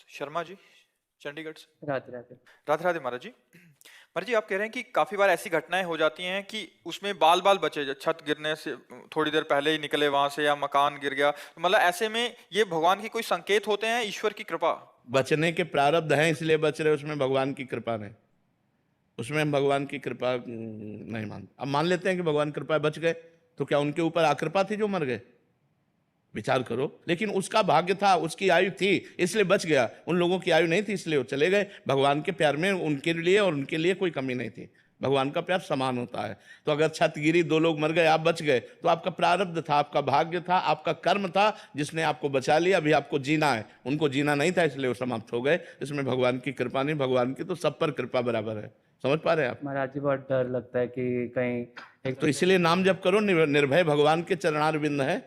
शर्मा जी, चंडीगढ़ से। राधे राधे। राधे राधे महाराज जी। महाराज जी, आप कह रहे हैं कि काफी बार ऐसी घटनाएं हो जाती हैं कि उसमें बाल बाल बचे, जो छत गिरने से थोड़ी देर पहले ही निकले वहां से, या मकान गिर गया, तो मतलब ऐसे में ये भगवान के कोई संकेत होते हैं, ईश्वर की कृपा? बचने के प्रारब्ध हैं इसलिए बच रहे, उसमें भगवान की कृपा नहीं। उसमें हम भगवान की कृपा नहीं मानते। अब मान लेते हैं कि भगवान कृपा बच गए, तो क्या उनके ऊपर आकृपा थी जो मर गए? विचार करो। लेकिन उसका भाग्य था, उसकी आयु थी इसलिए बच गया, उन लोगों की आयु नहीं थी इसलिए वो चले गए। भगवान के प्यार में उनके लिए और उनके लिए कोई कमी नहीं थी। भगवान का प्यार समान होता है। तो अगर छत गिरी, 2 लोग मर गए, आप बच गए, तो आपका प्रारब्ध था, आपका भाग्य था, आपका कर्म था जिसने आपको बचा लिया। अभी आपको जीना है, उनको जीना नहीं था इसलिए वो समाप्त हो गए। इसमें भगवान की कृपा नहीं, भगवान की तो सब पर कृपा बराबर है। समझ पा रहे हैं आप? महाराज जी, बहुत डर लगता है कि कहीं तो इसलिए नाम जप करो, निर्भय भगवान के चरणार बिंद है।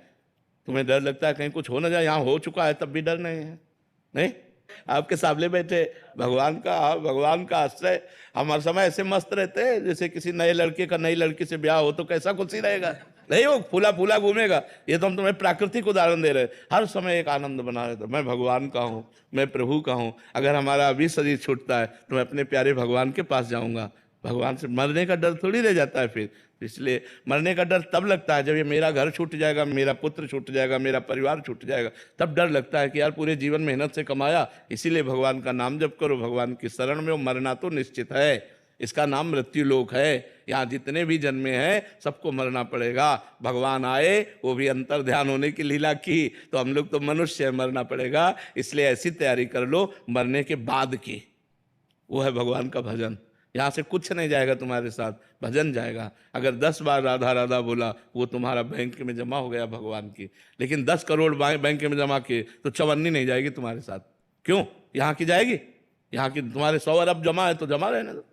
तुम्हें डर लगता है कहीं कुछ हो ना जाए, यहाँ हो चुका है तब भी डर नहीं है। नहीं, आपके सामने बैठे भगवान का आश्रय। हम हर समय ऐसे मस्त रहते हैं जैसे किसी नए लड़के का नई लड़की से ब्याह हो तो कैसा खुशी रहेगा। नहीं, वो फूला फूला घूमेगा। ये तो हम तुम्हें प्राकृतिक उदाहरण दे रहे हैं। हर समय एक आनंद बना रहता है, मैं भगवान का हूँ, मैं प्रभु का हूँ। अगर हमारा अभी शरीर छूटता है तो मैं अपने प्यारे भगवान के पास जाऊंगा। भगवान से मरने का डर थोड़ी रह जाता है फिर। इसलिए मरने का डर तब लगता है जब ये मेरा घर छूट जाएगा, मेरा पुत्र छूट जाएगा, मेरा परिवार छूट जाएगा, तब डर लगता है कि यार पूरे जीवन मेहनत से कमाया। इसीलिए भगवान का नाम जप करो, भगवान की शरण में हो। मरना तो निश्चित है, इसका नाम मृत्यु लोक है। यहाँ जितने भी जन्मे हैं सबको मरना पड़ेगा। भगवान आए, वो भी अंतर ध्यान होने की लीला की, तो हम लोग तो मनुष्य है, मरना पड़ेगा। इसलिए ऐसी तैयारी कर लो मरने के बाद की, वो है भगवान का भजन। यहाँ से कुछ नहीं जाएगा तुम्हारे साथ, भजन जाएगा। अगर 10 बार राधा राधा बोला, वो तुम्हारा बैंक में जमा हो गया भगवान की। लेकिन 10 करोड़ बैंक में जमा किए तो चवन्नी नहीं जाएगी तुम्हारे साथ। क्यों? यहाँ की जाएगी? यहाँ की तुम्हारे 100 अरब जमा है तो जमा रहने दो।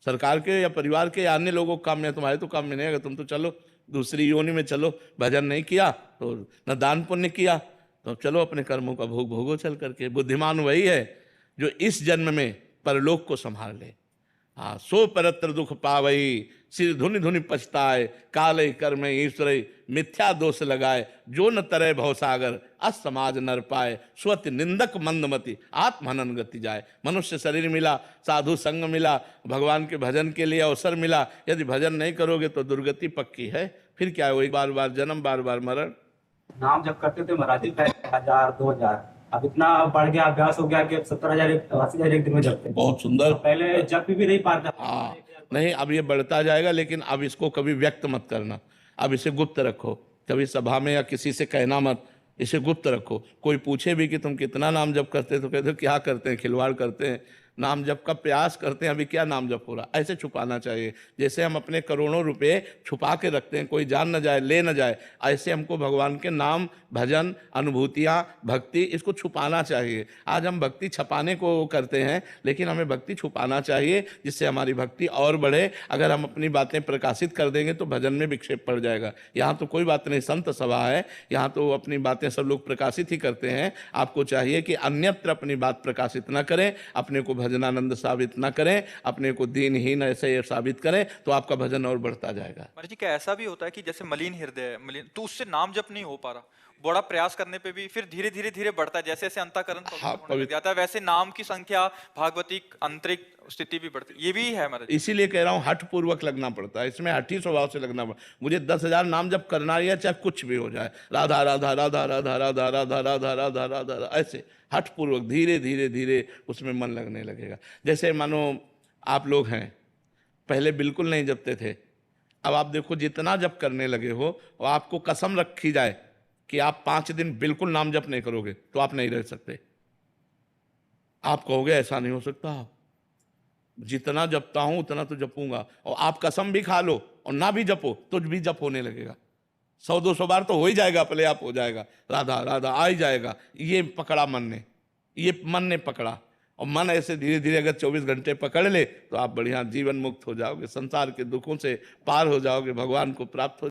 सरकार के या परिवार के या अन्य लोगों के काम में, तुम्हारे तो काम में नहीं आएगा। तुम तो चलो दूसरी योनि में चलो। भजन नहीं किया तो न दान पुण्य किया, तो चलो अपने कर्मों का भोग भोगो चल करके। बुद्धिमान वही है जो इस जन्म में परलोक को संभाल ले। हाँ, सो परत्र दुख पावई, सिर धुनि धुनि पछताए, काले कर्म ईश्वर मिथ्या दोष लगाए, जो न तरय भवसागर असमाज नर पाए, स्वति निंदक मंदमति आत्महनन गति जाए। मनुष्य शरीर मिला, साधु संग मिला, भगवान के भजन के लिए अवसर मिला। यदि भजन नहीं करोगे तो दुर्गति पक्की है। फिर क्या है, वही बार बार जन्म, बार बार मरण। नाम जब करते थे महाराज जी, 1000 2000, अब इतना बढ़ गया, अभ्यास हो गया कि 70,000 80,000 एक दिन में जपते। बहुत सुंदर। पहले जप भी नहीं पाता। हाँ, नहीं, अब ये बढ़ता जाएगा, लेकिन अब इसको कभी व्यक्त मत करना। अब इसे गुप्त रखो, कभी सभा में या किसी से कहना मत, इसे गुप्त रखो। कोई पूछे भी कि तुम कितना नाम जप करते, तो कहते हो क्या करते हैं, खिलवाड़ करते हैं। नाम जप का प्रयास करते हैं, अभी क्या नाम जप हो रहा, ऐसे छुपाना चाहिए। जैसे हम अपने करोड़ों रुपए छुपा के रखते हैं, कोई जान न जाए, ले न जाए, ऐसे हमको भगवान के नाम, भजन, अनुभूतियाँ, भक्ति, इसको छुपाना चाहिए। आज हम भक्ति छपाने को करते हैं, लेकिन हमें भक्ति छुपाना चाहिए, जिससे हमारी भक्ति और बढ़े। अगर हम अपनी बातें प्रकाशित कर देंगे तो भजन में विक्षेप पड़ जाएगा। यहाँ तो कोई बात नहीं, संत सभा है, यहाँ तो अपनी बातें सब लोग प्रकाशित ही करते हैं। आपको चाहिए कि अन्यत्र अपनी बात प्रकाशित न करें, अपने को भजनानंद साबित न करें, अपने को दीनहीन ऐसे साबित करें, तो आपका भजन और बढ़ता जाएगा। महाराज जी, क्या ऐसा भी होता है कि जैसे मलिन हृदय है, मलिन, तो उससे नाम जप नहीं हो पा रहा, बड़ा प्रयास करने पे भी फिर धीरे धीरे धीरे बढ़ता है, जैसे जैसे अंतःकरण पवित्र होने लग जाता है, वैसे नाम की संख्या, भागवती आंतरिक स्थिति भी बढ़ती, ये भी है महाराज। इसीलिए कह रहा हूँ हठ पूर्वक लगना पड़ता है, इसमें हठी स्वभाव से लगना पड़ता है। मुझे 10,000 नाम जब करना है, चाहे कुछ भी हो जाए, राधा राधा राधा राधा राधा राधा राधा राधा राधा, ऐसे हठ पूर्वक धीरे धीरे धीरे उसमें मन लगने लगेगा। जैसे मानो आप लोग हैं, पहले बिल्कुल नहीं जपते थे, अब आप देखो जितना जप करने लगे हो, और आपको कसम रखी जाए कि आप 5 दिन बिल्कुल नाम जप नहीं करोगे तो आप नहीं रह सकते। आप कहोगे ऐसा नहीं हो सकता, जितना जपता हूं उतना तो जपूंगा। और आप कसम भी खा लो और ना भी जपो तो भी जप होने लगेगा। 100-200 बार तो हो ही जाएगा, अपने आप हो जाएगा, राधा राधा आ ही जाएगा। ये पकड़ा मन ने, ये मन ने पकड़ा। और मन ऐसे धीरे धीरे अगर 24 घंटे पकड़ ले तो आप बढ़िया जीवन मुक्त हो जाओगे, संसार के दुखों से पार हो जाओगे, भगवान को प्राप्त हो